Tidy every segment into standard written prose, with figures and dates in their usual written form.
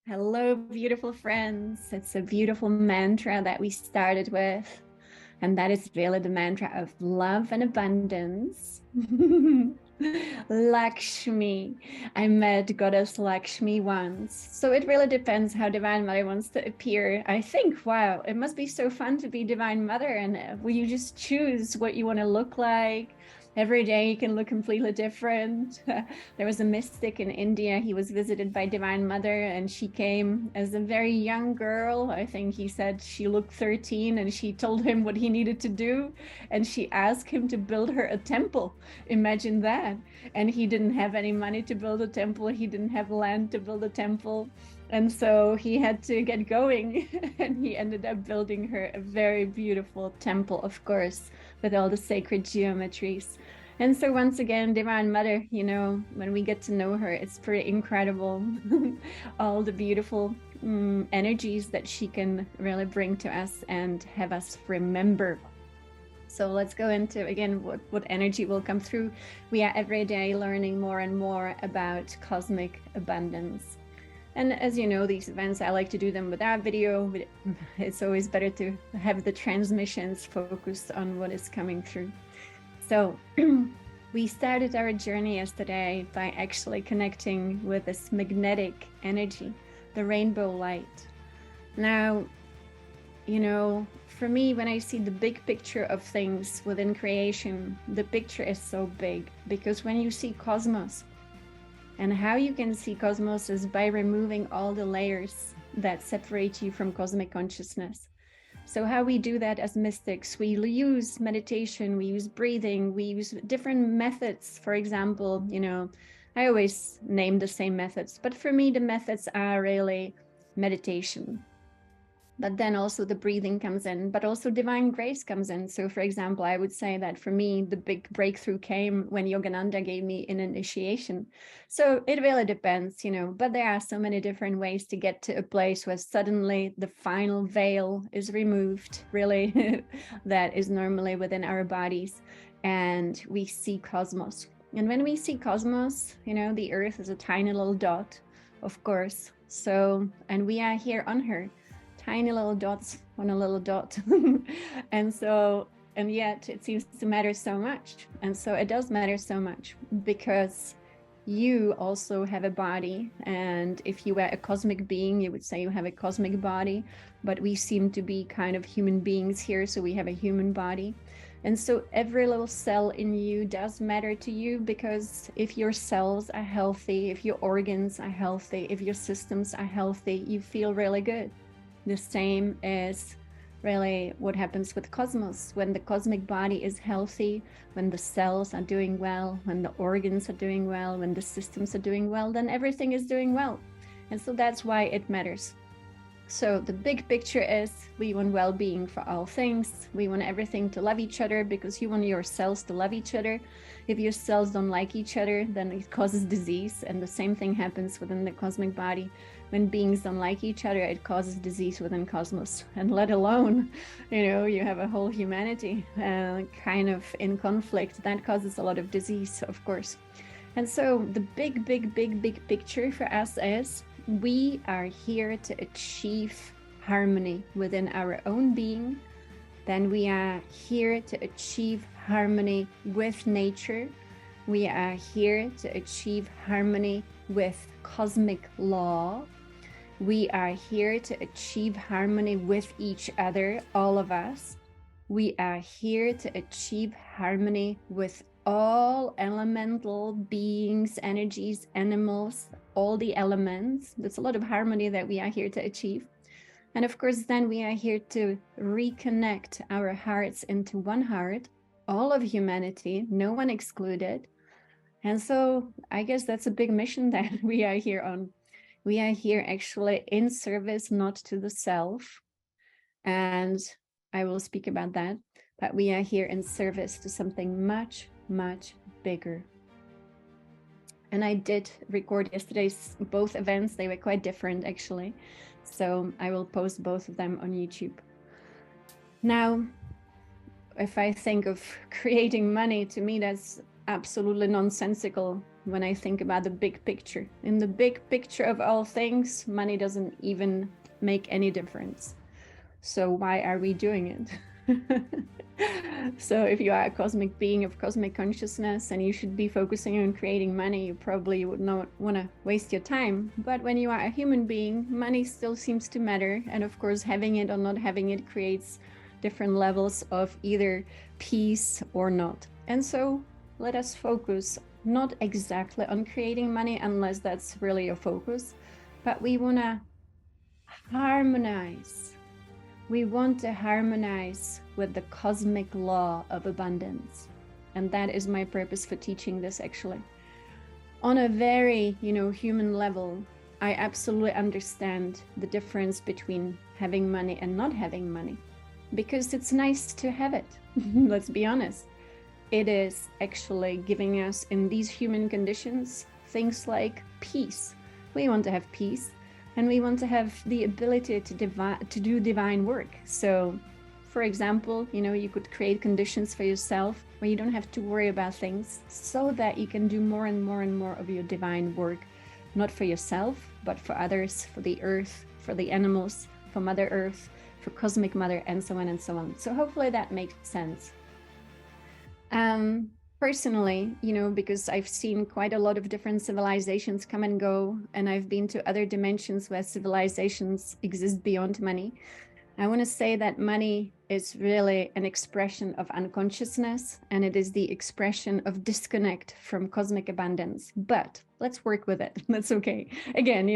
Hello, beautiful friends. It's a beautiful mantra that we started with, and that is really the mantra of love and abundance. Lakshmi. I met Goddess Lakshmi once. So it really depends how Divine Mother wants to appear. I think, wow, it must be so fun to be Divine Mother. And will you just choose what you want to look like? Every day you can look completely different. There was a mystic in India. He was visited by Divine Mother, and she came as a very young girl. I think he said she looked 13, and she told him what he needed to do. And she asked him to build her a temple. Imagine that. And he didn't have any money to build a temple. He didn't have land to build a temple. And so he had to get going. And he ended up building her a very beautiful temple, of course, with all the sacred geometries. And so once again, Divine Mother, when we get to know her, it's pretty incredible. All the beautiful energies that she can really bring to us and have us remember. So let's go into, again, what energy will come through. We are every day learning more and more about cosmic abundance. And as you know, these events, I like to do them without video. It's always better to have the transmissions focused on what is coming through. So we started our journey yesterday by actually connecting with this magnetic energy, the rainbow light. Now, for me, when I see the big picture of things within creation, the picture is so big, because when you see cosmos, and how you can see cosmos is by removing all the layers that separate you from cosmic consciousness. So how we do that as mystics, we use meditation, we use breathing, we use different methods. For example, I always name the same methods, but for me, the methods are really meditation. But then also the breathing comes in, but also divine grace comes in. So for example, I would say that for me, the big breakthrough came when Yogananda gave me an initiation. So it really depends, but there are so many different ways to get to a place where suddenly the final veil is removed, really, that is normally within our bodies. And we see cosmos. And when we see cosmos, the earth is a tiny little dot, of course. So, and we are here on her. Tiny little dots on a little dot. And yet it seems to matter so much. And so it does matter so much, because you also have a body. And if you were a cosmic being, you would say you have a cosmic body, but we seem to be kind of human beings here. So we have a human body. And so every little cell in you does matter to you, because if your cells are healthy, if your organs are healthy, if your systems are healthy, you feel really good. The same is really what happens with cosmos. When the cosmic body is healthy, when the cells are doing well, when the organs are doing well, when the systems are doing well, then everything is doing well. And so that's why it matters. So the big picture is we want well-being for all things. We want everything to love each other, because you want your cells to love each other. If your cells don't like each other, then it causes disease. And the same thing happens within the cosmic body. When beings don't like each other, it causes disease within cosmos. And let alone, you have a whole humanity kind of in conflict. That causes a lot of disease, of course. And so the big picture for us is we are here to achieve harmony within our own being. Then we are here to achieve harmony with nature. We are here to achieve harmony with cosmic law. We are here to achieve harmony with each other, all of us. We are here to achieve harmony with all elemental beings, energies, animals, all the elements. There's a lot of harmony that we are here to achieve. And of course, then we are here to reconnect our hearts into one heart, all of humanity, no one excluded. And so I guess that's a big mission that we are here on. We are here actually in service, not to the self. And I will speak about that. But we are here in service to something much, much bigger. And I did record yesterday's both events. They were quite different, actually. So I will post both of them on YouTube. Now, if I think of creating money, to me, that's absolutely nonsensical when I think about the big picture. In the big picture of all things, money doesn't even make any difference. So why are we doing it? So if you are a cosmic being of cosmic consciousness and you should be focusing on creating money, you probably would not want to waste your time. But when you are a human being, money still seems to matter. And of course, having it or not having it creates different levels of either peace or not. And so let us focus not exactly on creating money unless that's really your focus, but we want to harmonize. We want to harmonize with the cosmic law of abundance. And that is my purpose for teaching this, actually. On a very, human level, I absolutely understand the difference between having money and not having money, because it's nice to have it. Let's be honest. It is actually giving us, in these human conditions, things like peace. We want to have peace. And we want to have the ability to do divine work. So, for example, you could create conditions for yourself where you don't have to worry about things so that you can do more and more and more of your divine work, not for yourself, but for others, for the earth, for the animals, for Mother Earth, for Cosmic Mother, and so on and so on. So hopefully that makes sense. Personally, because I've seen quite a lot of different civilizations come and go, and I've been to other dimensions where civilizations exist beyond money, I want to say that money is really an expression of unconsciousness, and it is the expression of disconnect from cosmic abundance. But let's work with it. That's okay. Again,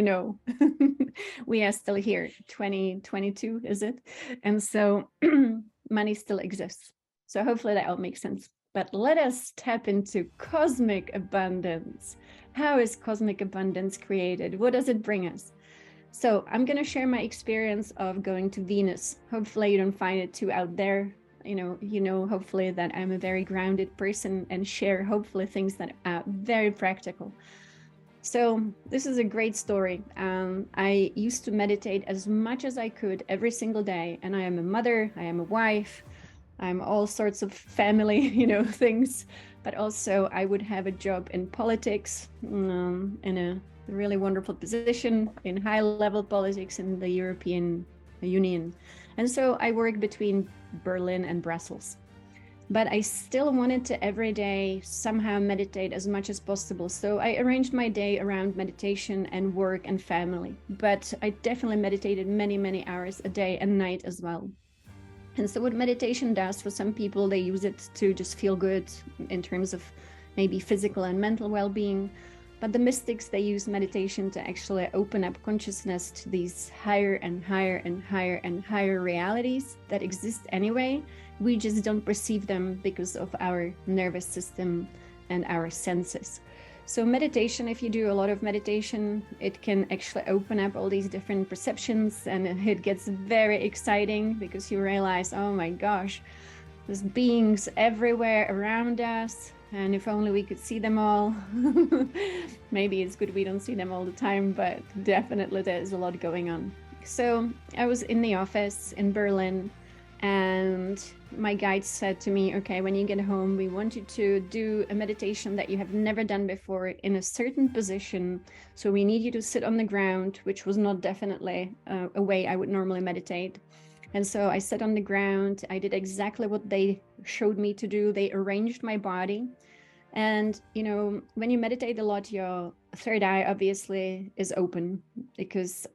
we are still here, 2022, is it? And so money still exists. So hopefully that all makes sense. But let us tap into cosmic abundance. How is cosmic abundance created? What does it bring us? So I'm going to share my experience of going to Venus. Hopefully you don't find it too out there. Hopefully that I'm a very grounded person and share hopefully things that are very practical. So this is a great story. I used to meditate as much as I could every single day. And I am a mother, I am a wife, I'm all sorts of family, things, but also I would have a job in politics, in a really wonderful position in high-level politics in the European Union. And so I worked between Berlin and Brussels. But I still wanted to every day somehow meditate as much as possible. So I arranged my day around meditation and work and family. But I definitely meditated many, many hours a day and night as well. And so what meditation does for some people, they use it to just feel good in terms of maybe physical and mental well-being. But the mystics, they use meditation to actually open up consciousness to these higher and higher and higher and higher realities that exist anyway. We just don't perceive them because of our nervous system and our senses. So meditation, if you do a lot of meditation, it can actually open up all these different perceptions, and it gets very exciting because you realize, oh my gosh, there's beings everywhere around us. And if only we could see them all. Maybe it's good we don't see them all the time, but definitely there's a lot going on. So I was in the office in Berlin, and my guide said to me, okay, when you get home, we want you to do a meditation that you have never done before in a certain position. So we need you to sit on the ground, which was not definitely a way I would normally meditate. And so I sat on the ground. I did exactly what they showed me to do. They arranged my body. And, when you meditate a lot, your third eye obviously is open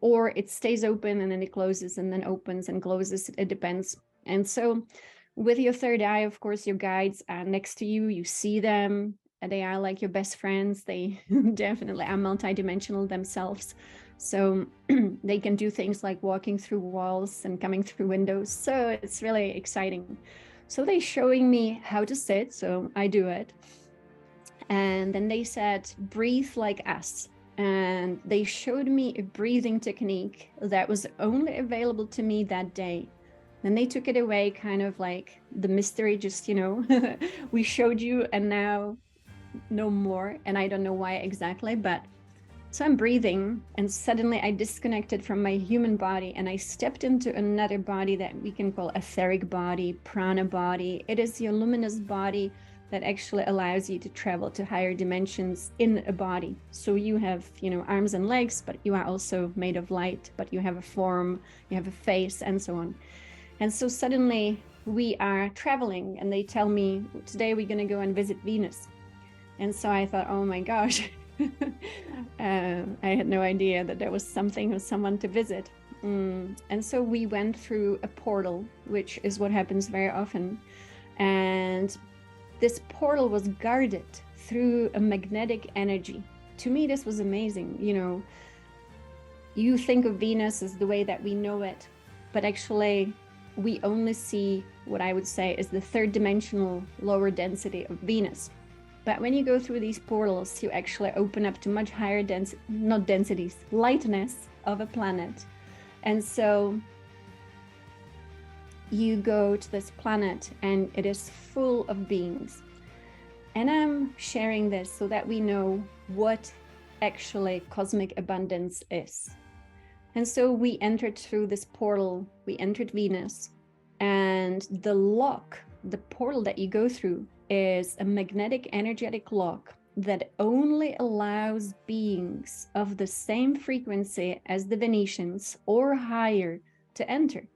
or it stays open and then it closes and then opens and closes. It depends. And so with your third eye, of course, your guides are next to you. You see them. They are like your best friends. They definitely are multidimensional themselves. So they can do things like walking through walls and coming through windows. So it's really exciting. So they're showing me how to sit. So I do it. And then they said, breathe like us. And they showed me a breathing technique that was only available to me that day. Then they took it away, kind of like the mystery, just, we showed you and now no more. And I don't know why exactly, but so I'm breathing and suddenly I disconnected from my human body and I stepped into another body that we can call etheric body, prana body. It is your luminous body that actually allows you to travel to higher dimensions in a body. So you have, arms and legs, but you are also made of light, but you have a form, you have a face, and so on. And so suddenly we are traveling, and they tell me, today we're going to go and visit Venus. And so I thought, oh my gosh, I had no idea that there was something or someone to visit. And so we went through a portal, which is what happens very often. And this portal was guarded through a magnetic energy. To me, this was amazing. You think of Venus as the way that we know it, but actually we only see what I would say is the third dimensional lower density of Venus. But when you go through these portals, you actually open up to much higher lightness of a planet. And so you go to this planet and it is full of beings. And I'm sharing this so that we know what actually cosmic abundance is. And so we entered through this portal, we entered Venus, and the portal that you go through is a magnetic energetic lock that only allows beings of the same frequency as the Venetians or higher to enter.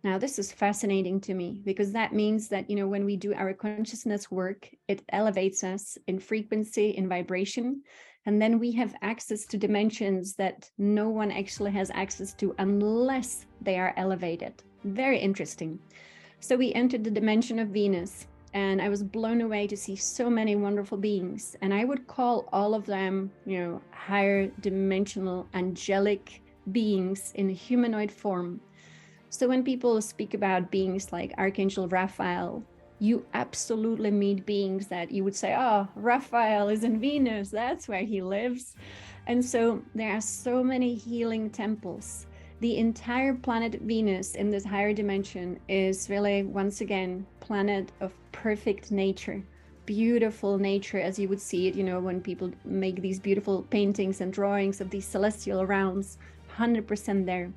Now, this is fascinating to me because that means that, when we do our consciousness work, it elevates us in frequency, in vibration, and then we have access to dimensions that no one actually has access to unless they are elevated. Very interesting. So we entered the dimension of Venus, and I was blown away to see so many wonderful beings. And I would call all of them, higher dimensional angelic beings in humanoid form. So when people speak about beings like Archangel Raphael, you absolutely meet beings that you would say, oh, Raphael is in Venus, that's where he lives. And so there are so many healing temples. The entire planet Venus in this higher dimension is really, once again, planet of perfect nature, beautiful nature as you would see it, when people make these beautiful paintings and drawings of these celestial realms, 100% there.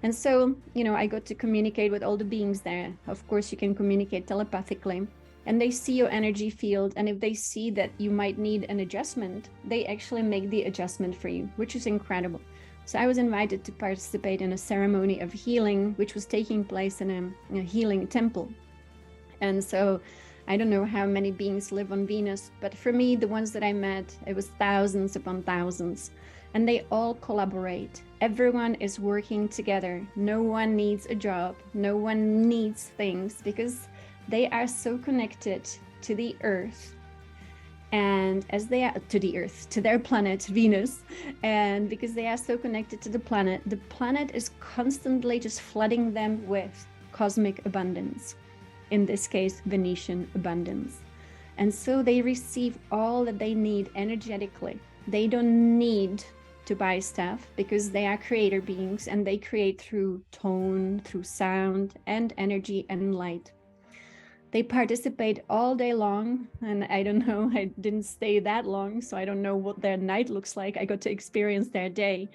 And so, I got to communicate with all the beings there. Of course, you can communicate telepathically, and they see your energy field. And if they see that you might need an adjustment, they actually make the adjustment for you, which is incredible. So I was invited to participate in a ceremony of healing, which was taking place in a healing temple. And so I don't know how many beings live on Venus, but for me, the ones that I met, it was thousands upon thousands. And they all collaborate. Everyone is working together. No one needs a job. No one needs things because they are so connected to the earth. And as they are to their planet, Venus, and because they are so connected to the planet is constantly just flooding them with cosmic abundance. In this case, Venetian abundance. And so they receive all that they need energetically. They don't need to buy stuff because they are creator beings and they create through tone, through sound and energy and light. They participate all day long, and I don't know, I didn't stay that long, so I don't know what their night looks like. I got to experience their day,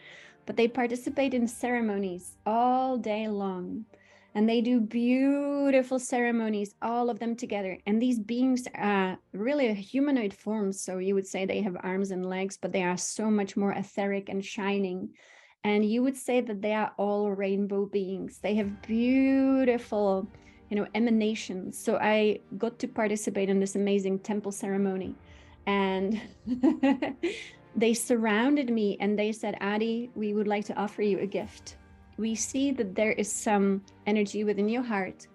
but they participate in ceremonies all day long. And they do beautiful ceremonies, all of them together. And these beings are really a humanoid form. So you would say they have arms and legs, but they are so much more etheric and shining. And you would say that they are all rainbow beings. They have beautiful, emanations. So I got to participate in this amazing temple ceremony. And they surrounded me and they said, Adi, we would like to offer you a gift. We see that there is some energy within your heart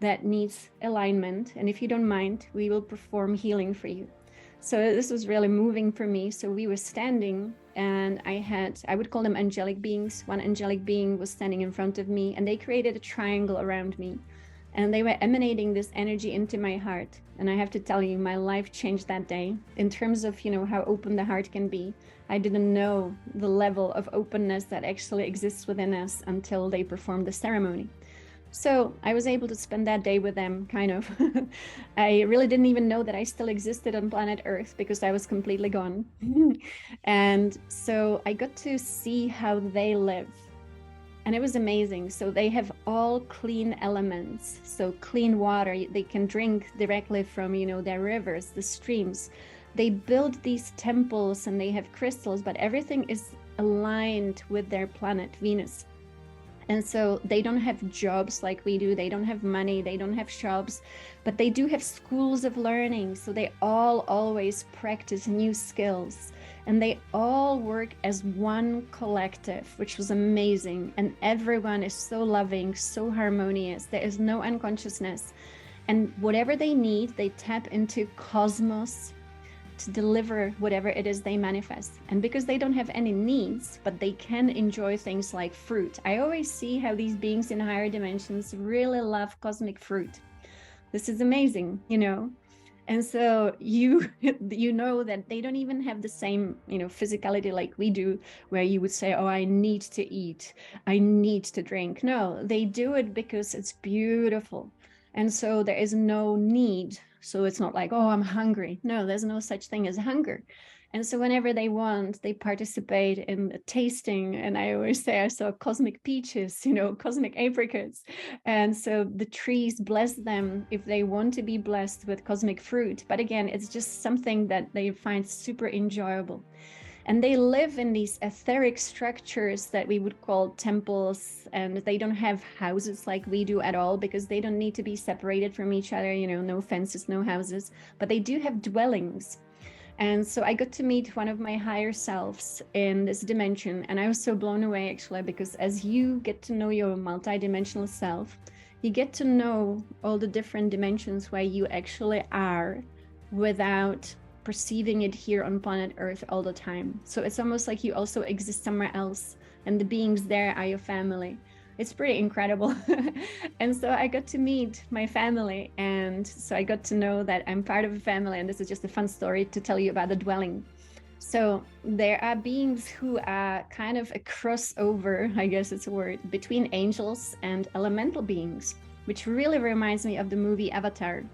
that needs alignment. And if you don't mind, we will perform healing for you. So this was really moving for me. So we were standing and I would call them angelic beings. One angelic being was standing in front of me and they created a triangle around me. And they were emanating this energy into my heart. And I have to tell you, my life changed that day in terms of, how open the heart can be. I didn't know the level of openness that actually exists within us until they performed the ceremony. So I was able to spend that day with them, kind of. I really didn't even know that I still existed on planet Earth because I was completely gone. And so I got to see how they live. And it was amazing. So they have all clean elements, so clean water. They can drink directly from, their rivers, the streams. They build these temples and they have crystals, but everything is aligned with their planet, Venus. And so they don't have jobs like we do. They don't have money. They don't have shops, but they do have schools of learning. So they all always practice new skills, and they all work as one collective, which was amazing. And everyone is so loving, so harmonious. There is no unconsciousness. And whatever they need, they tap into cosmos to deliver whatever it is they manifest. And because they don't have any needs, but they can enjoy things like fruit. I always see how these beings in higher dimensions really love cosmic fruit. This is amazing, And so you know that they don't even have the same, physicality like we do, where you would say, oh, I need to eat, I need to drink. No, they do it because it's beautiful. And so there is no need. So it's not like, oh, I'm hungry. No, there's no such thing as hunger. And so whenever they want, they participate in tasting. And I always say I saw cosmic peaches, cosmic apricots. And so the trees bless them if they want to be blessed with cosmic fruit. But again, it's just something that they find super enjoyable. And they live in these etheric structures that we would call temples, and they don't have houses like we do at all, because they don't need to be separated from each other, no fences, no houses, but they do have dwellings. And so I got to meet one of my higher selves in this dimension, and I was so blown away, actually, because as you get to know your multidimensional self, you get to know all the different dimensions where you actually are without perceiving it here on planet Earth all the time. So it's almost like you also exist somewhere else, and the beings there are your family. It's pretty incredible. And so I got to meet my family, and so I got to know that I'm part of a family, and this is just a fun story to tell you about the dwelling. So there are beings who are kind of a crossover, I guess it's a word, between angels and elemental beings, which really reminds me of the movie Avatar.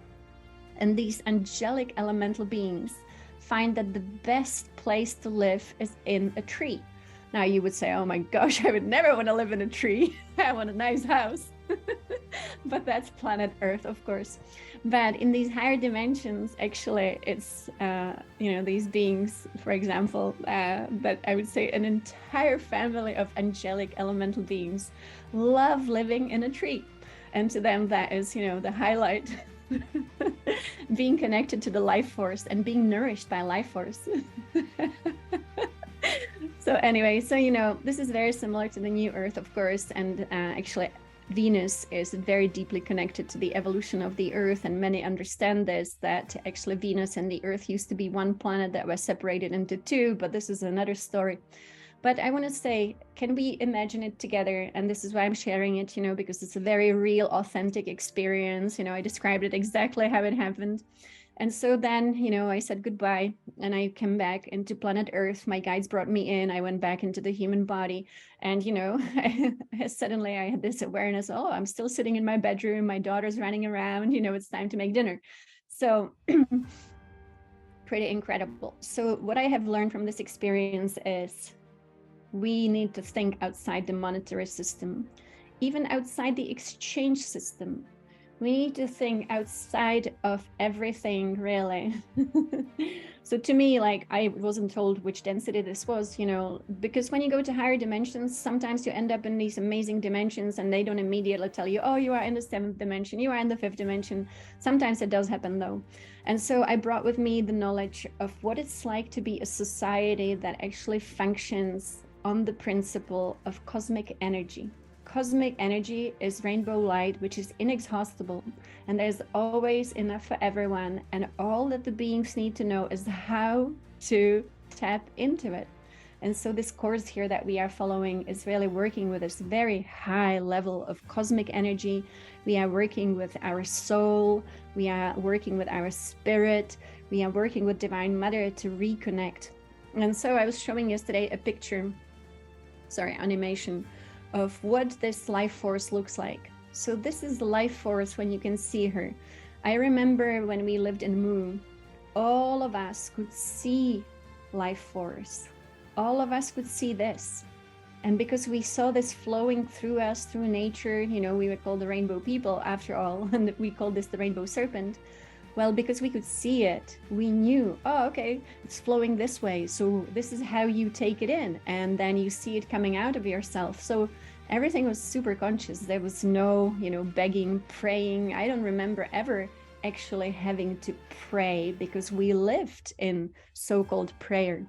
And these angelic elemental beings find that the best place to live is in a tree. Now you would say, oh my gosh, I would never want to live in a tree. I want a nice house. But that's planet Earth, of course. But in these higher dimensions, actually, it's, these beings, for example, that I would say an entire family of angelic elemental beings love living in a tree. And to them, that is, the highlight. Being connected to the life force and being nourished by life force. So anyway, this is very similar to the new Earth, of course, and actually Venus is very deeply connected to the evolution of the Earth, and many understand this, that actually Venus and the Earth used to be one planet that was separated into two, but this is another story. But I want to say, can we imagine it together? And this is why I'm sharing it, because it's a very real, authentic experience. I described it exactly how it happened. And so then, I said goodbye, and I came back into planet Earth. My guides brought me in. I went back into the human body. And, suddenly I had this awareness, oh, I'm still sitting in my bedroom. My daughter's running around, it's time to make dinner. So pretty incredible. So what I have learned from this experience is we need to think outside the monetary system, even outside the exchange system. We need to think outside of everything, really. So to me, I wasn't told which density this was, because when you go to higher dimensions, sometimes you end up in these amazing dimensions and they don't immediately tell you, oh, you are in the 7th dimension, you are in the 5th dimension. Sometimes it does happen though. And so I brought with me the knowledge of what it's like to be a society that actually functions on the principle of cosmic energy. Cosmic energy is rainbow light, which is inexhaustible, and there's always enough for everyone. And all that the beings need to know is how to tap into it. And so this course here that we are following is really working with this very high level of cosmic energy. We are working with our soul. We are working with our spirit. We are working with Divine Mother to reconnect. And so I was showing yesterday a picture, animation of what this life force looks like. So this is the life force when you can see her. I remember when we lived in Mu, all of us could see life force. All of us could see this. And because we saw this flowing through us, through nature, you know, we would call the rainbow people after all, and we call this the rainbow serpent. Well, because we could see it, we knew, oh, okay, it's flowing this way. So this is how you take it in. And then you see it coming out of yourself. So everything was super conscious. There was no, you know, begging, praying. I don't remember ever actually having to pray because we lived in so-called prayer.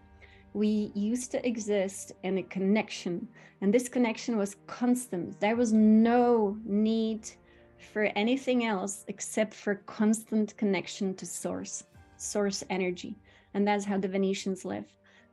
We used to exist in a connection, and this connection was constant. There was no need for anything else except for constant connection to source energy. And that's how the Venetians live.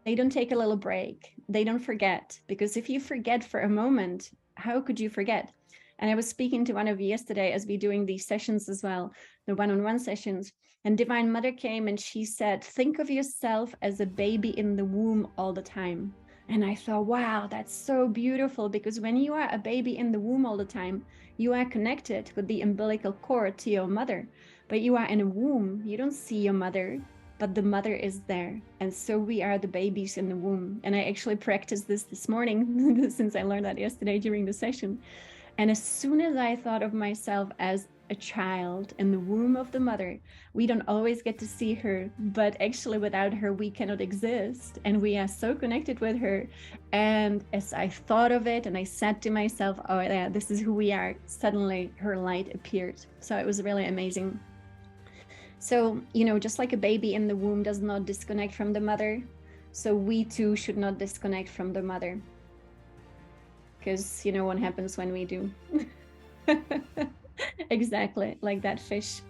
They don't take a little break. They don't forget, because if you forget for a moment, how could you forget? And I was speaking to one of you yesterday as we doing these sessions as well, the one-on-one sessions. And Divine Mother came and she said, think of yourself as a baby in the womb all the time. And I thought, wow, that's so beautiful, because when you are a baby in the womb all the time, you are connected with the umbilical cord to your mother. But you are in a womb, you don't see your mother, but the mother is there. And so we are the babies in the womb. And I actually practiced this morning since I learned that yesterday during the session. And as soon as I thought of myself as a child in the womb of the mother, we don't always get to see her, but actually without her, we cannot exist. And we are so connected with her. And as I thought of it and I said to myself, oh yeah, this is who we are, suddenly her light appeared. So it was really amazing. So, you know, just like a baby in the womb does not disconnect from the mother, so we too should not disconnect from the mother. Because you know what happens when we do. Exactly, like that fish.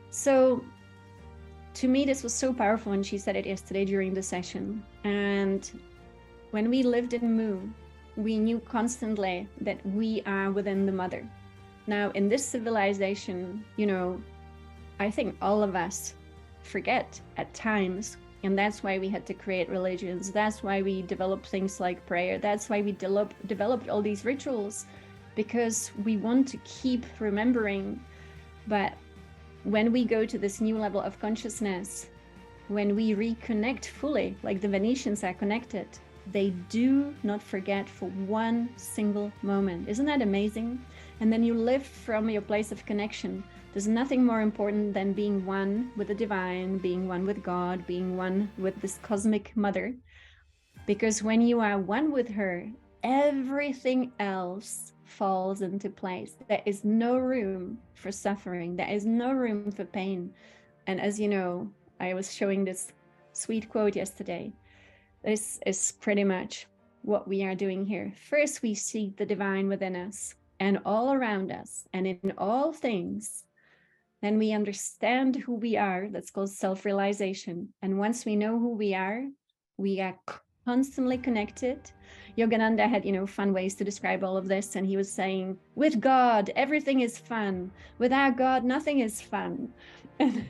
So to me, this was so powerful when she said it yesterday during the session. And when we lived in Mu, we knew constantly that we are within the mother. Now, in this civilization, you know, I think all of us forget at times. And that's why we had to create religions. That's why we developed things like prayer. That's why we developed all these rituals, because we want to keep remembering. But when we go to this new level of consciousness, when we reconnect fully, like the Venetians are connected, they do not forget for one single moment. Isn't that amazing? And then you live from your place of connection. There's nothing more important than being one with the divine, being one with God, being one with this cosmic mother. Because when you are one with her, everything else falls into place. There is no room for suffering. There is no room for pain. And as you know, I was showing this sweet quote yesterday. This is pretty much what we are doing here. First, we seek the divine within us and all around us and in all things. Then we understand who we are. That's called self-realization. And once we know who we are constantly connected. Yogananda had, you know, fun ways to describe all of this. And he was saying, with God, everything is fun. Without God, nothing is fun. And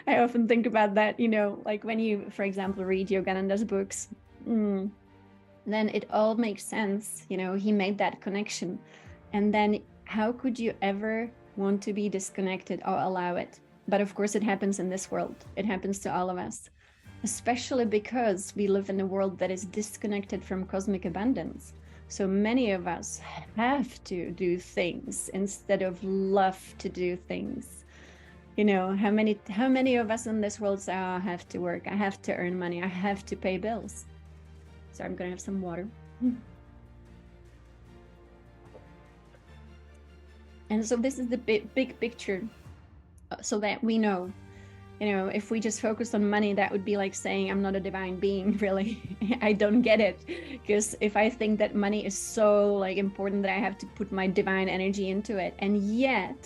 I often think about that, you know, like when you, for example, read Yogananda's books, then it all makes sense. You know, he made that connection. And then how could you ever want to be disconnected or allow it? But of course, it happens in this world. It happens to all of us, especially because we live in a world that is disconnected from cosmic abundance. So many of us have to do things instead of love to do things. You know, how many of us in this world say, oh, I have to work, I have to earn money, I have to pay bills. So I'm gonna have some water. And so this is the big picture, so that we know, you know, if we just focus on money, that would be like saying I'm not a divine being, really. I don't get it. Because if I think that money is so like important that I have to put my divine energy into it, and yet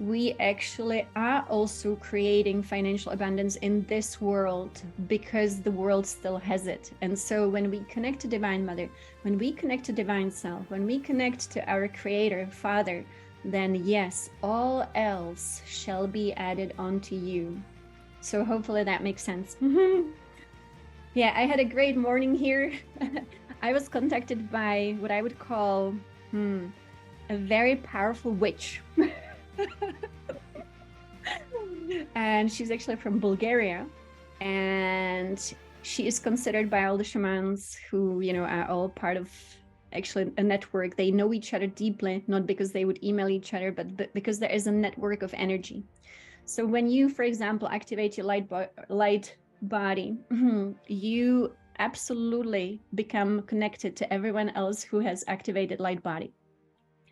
we actually are also creating financial abundance in this world because the world still has it. And so when we connect to Divine Mother, when we connect to Divine Self, when we connect to our Creator, Father, then yes, all else shall be added onto you. So hopefully that makes sense. Yeah, I had a great morning here. I was contacted by what I would call a very powerful witch. And she's actually from Bulgaria. And She is considered by all the shamans who, you know, are all part of actually a network. They know each other deeply, not because they would email each other, but because there is a network of energy. So when you, for example, activate your light body, you absolutely become connected to everyone else who has activated light body.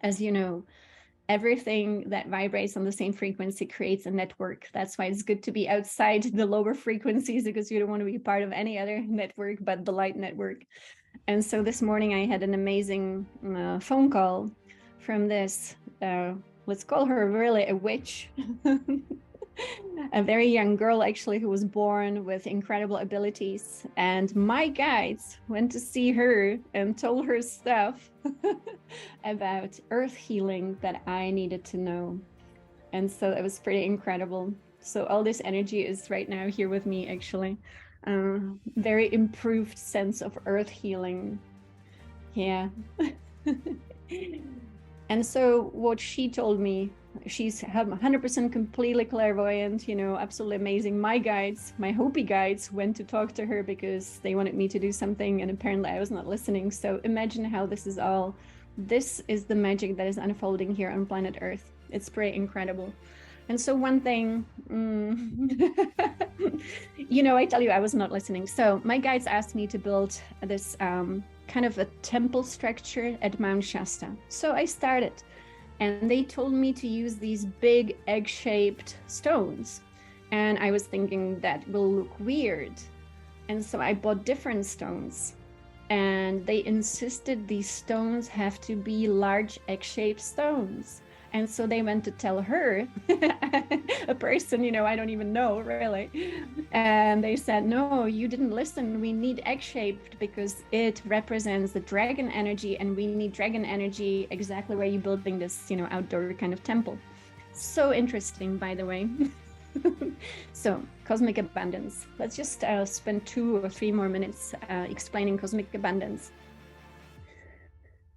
As you know, everything that vibrates on the same frequency creates a network. That's why it's good to be outside the lower frequencies, because you don't want to be part of any other network but the light network. And so this morning I had an amazing phone call from this, let's call her really a witch, a very young girl actually, who was born with incredible abilities. And my guides went to see her and told her stuff about earth healing that I needed to know. And so it was pretty incredible. So all this energy is right now here with me, actually. Very improved sense of earth healing. Yeah. And so what she told me, she's 100% completely clairvoyant, you know, absolutely amazing. My guides, my Hopi guides, went to talk to her because they wanted me to do something, and apparently I was not listening. So imagine how this is the magic that is unfolding here on planet Earth. It's pretty incredible. And so one thing, you know, I tell you, I was not listening. So my guides asked me to build this kind of a temple structure at Mount Shasta. So I started, and they told me to use these big egg-shaped stones. And I was thinking that will look weird. And so I bought different stones. And they insisted these stones have to be large egg-shaped stones. And so they went to tell her, a person, you know, I don't even know really. And they said, no, you didn't listen. We need egg-shaped because it represents the dragon energy, and we need dragon energy exactly where you're building this, you know, outdoor kind of temple. So interesting, by the way. So cosmic abundance. Let's just spend 2 or 3 more minutes explaining cosmic abundance.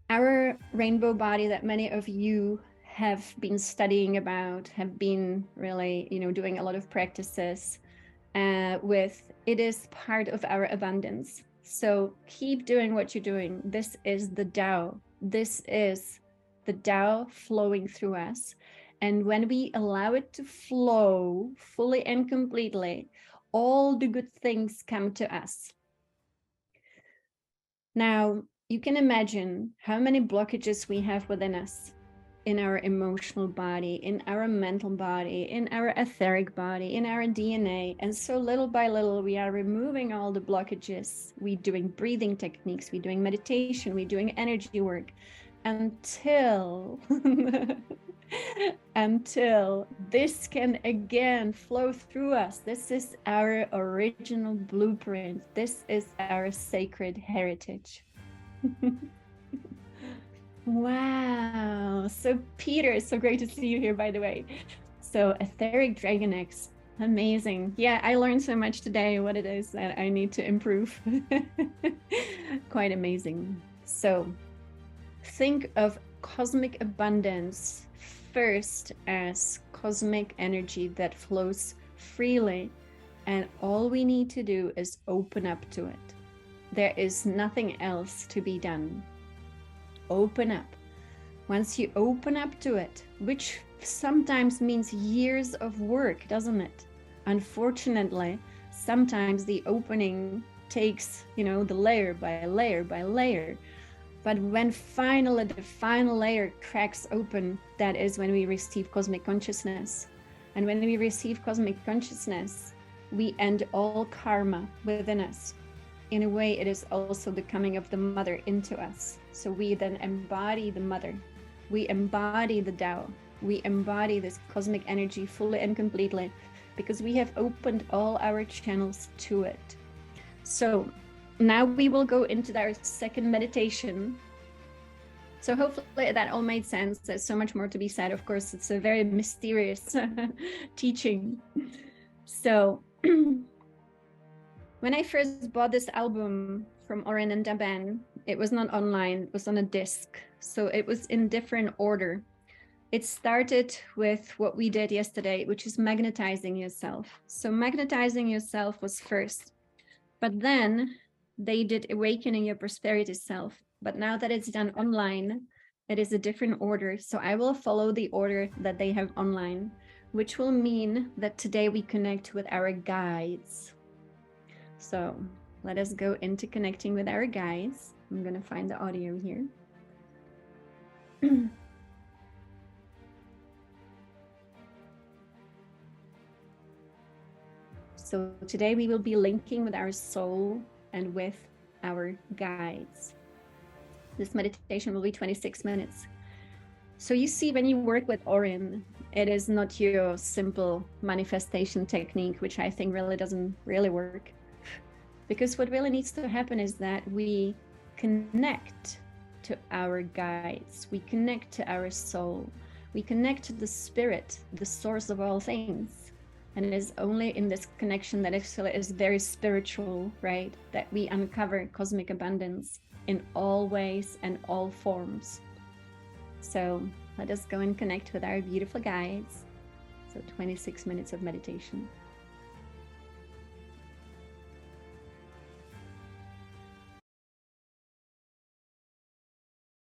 Our rainbow body that many of you have been studying about, have been really, you know, doing a lot of practices with, it is part of our abundance. So keep doing what you're doing. This is the Tao. This is the Tao flowing through us. And when we allow it to flow fully and completely, all the good things come to us. Now, you can imagine how many blockages we have within us, in our emotional body, in our mental body, in our etheric body, in our DNA. And so little by little, we are removing all the blockages. We're doing breathing techniques, we're doing meditation, we're doing energy work until until this can again flow through us. This is our original blueprint. This is our sacred heritage. Wow. So Peter, it's so great to see you here, by the way. So etheric dragon eggs. Amazing. Yeah, I learned so much today what it is that I need to improve. Quite amazing. So think of cosmic abundance first as cosmic energy that flows freely. And all we need to do is open up to it. There is nothing else to be done. Open up. Once you open up to it, which sometimes means years of work, doesn't it? Unfortunately, sometimes the opening takes, you know, the layer by layer by layer. But when finally the final layer cracks open, that is when we receive cosmic consciousness. And when we receive cosmic consciousness, we end all karma within us. In a way, it is also the coming of the mother into us. So we then embody the mother. We embody the Tao. We embody this cosmic energy fully and completely because we have opened all our channels to it. So now we will go into our second meditation. So hopefully that all made sense. There's so much more to be said. Of course, it's a very mysterious teaching. So when I first bought this album from Oren and Daban, it was not online, it was on a disc. So it was in different order. It started with what we did yesterday, which is magnetizing yourself. So magnetizing yourself was first. But then they did Awakening Your Prosperity Self. But now that it's done online, it is a different order. So I will follow the order that they have online, which will mean that today we connect with our guides. So let us go into connecting with our guides. I'm going to find the audio here. So today we will be linking with our soul and with our guides. This meditation will be 26 minutes. So you see, when you work with Orin, it is not your simple manifestation technique, which I think really doesn't really work. Because what really needs to happen is that we connect to our guides, we connect to our soul, we connect to the spirit, the source of all things. And it is only in this connection that is very spiritual, right? That we uncover cosmic abundance in all ways and all forms. So let us go and connect with our beautiful guides. So 26 minutes of meditation.